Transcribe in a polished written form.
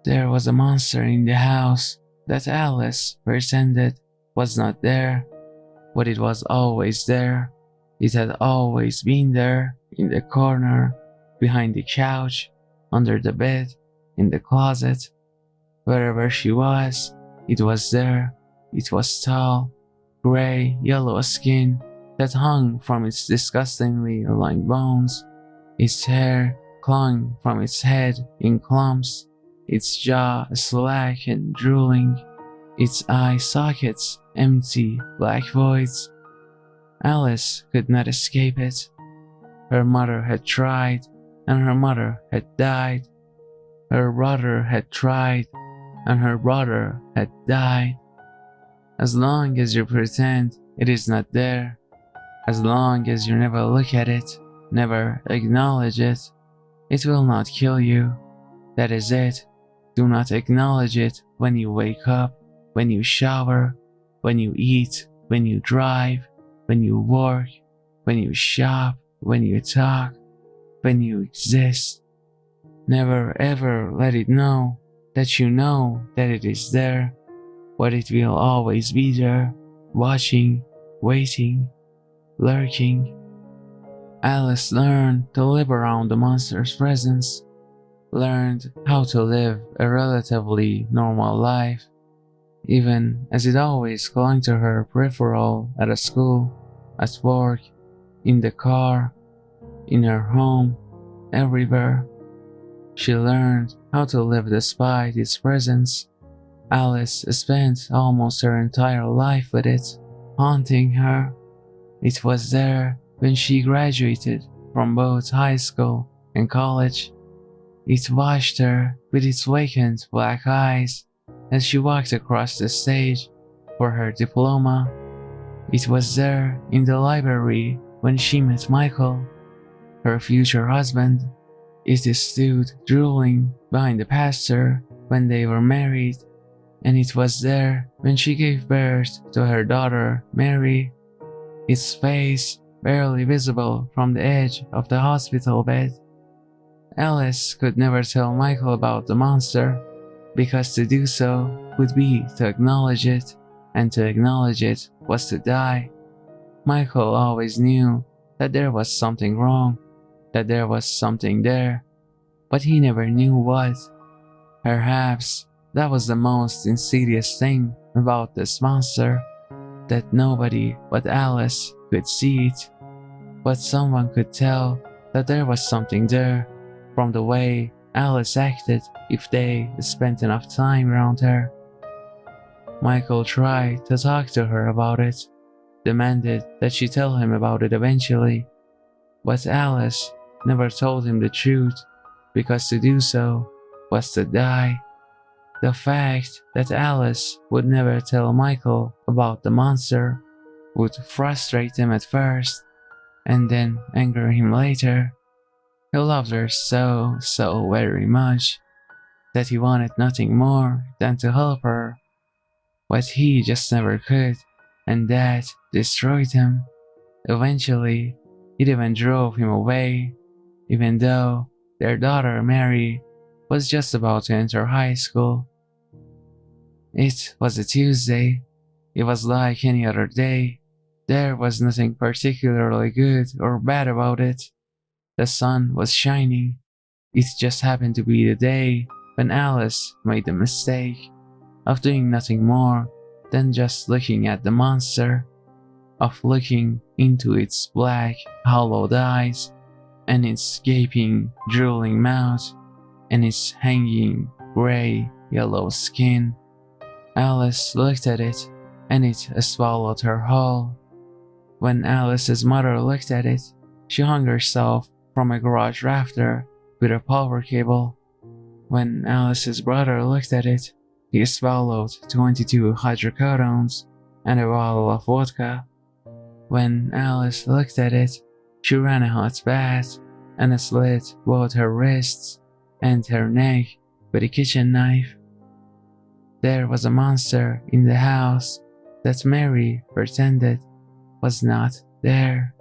There was a monster in the house that Alice pretended was not there, but it was always there. It had always been there, in the corner, behind the couch, under the bed, in the closet. Wherever she was, it was there. It was tall, gray, yellow skin that hung from its disgustingly aligned bones. Its hair clung from its head in clumps, its jaw slack and drooling, its eye sockets empty black voids. Alice could not escape it. Her mother had tried, and her mother had died. Her brother had tried, and her brother had died. As long as you pretend it is not there, as long as you never look at it, never acknowledge it, it will not kill you. That is it. Do not acknowledge it when you wake up, when you shower, when you eat, when you drive, when you work, when you shop, when you talk, when you exist. Never ever let it know that it is there, but it will always be there, watching, waiting, lurking. Alice learned to live around the monster's presence, learned how to live a relatively normal life, even as it always clung to her peripheral at school, at work, in the car, in her home, everywhere. She learned how to live despite its presence. Alice spent almost her entire life with it, haunting her. It was there when she graduated from both high school and college. It watched her with its vacant black eyes as she walked across the stage for her diploma. It was there in the library when she met Michael, her future husband. It stood drooling behind the pastor when they were married, and it was there when she gave birth to her daughter, Mary, its face barely visible from the edge of the hospital bed. Alice could never tell Michael about the monster, because to do so would be to acknowledge it, and to acknowledge it was to die. Michael always knew that there was something wrong, that there was something there, but he never knew what. Perhaps that was the most insidious thing about this monster, that nobody but Alice could see it, but someone could tell that there was something there from the way Alice acted if they spent enough time around her. Michael tried to talk to her about it, demanded that she tell him about it eventually, but Alice never told him the truth, because to do so was to die. The fact that Alice would never tell Michael about the monster would frustrate him at first, and then anger him later. He loved her so very much that he wanted nothing more than to help her, but he just never could, and that destroyed him. Eventually, it even drove him away, even though their daughter Mary was just about to enter high school. It was a Tuesday. It was like any other day. There was nothing particularly good or bad about it. The sun was shining. It just happened to be the day when Alice made the mistake of doing nothing more than just looking at the monster, of looking into its black, hollowed eyes, and its gaping, drooling mouth, and its hanging, gray, yellow skin. Alice looked at it, and it swallowed her whole. When Alice's mother looked at it, she hung herself from a garage rafter with a power cable. When Alice's brother looked at it, he swallowed 22 hydrocodones and a bottle of vodka. When Alice looked at it, she ran a hot bath and slit both her wrists and her neck with a kitchen knife. There was a monster in the house that Mary pretended was not there.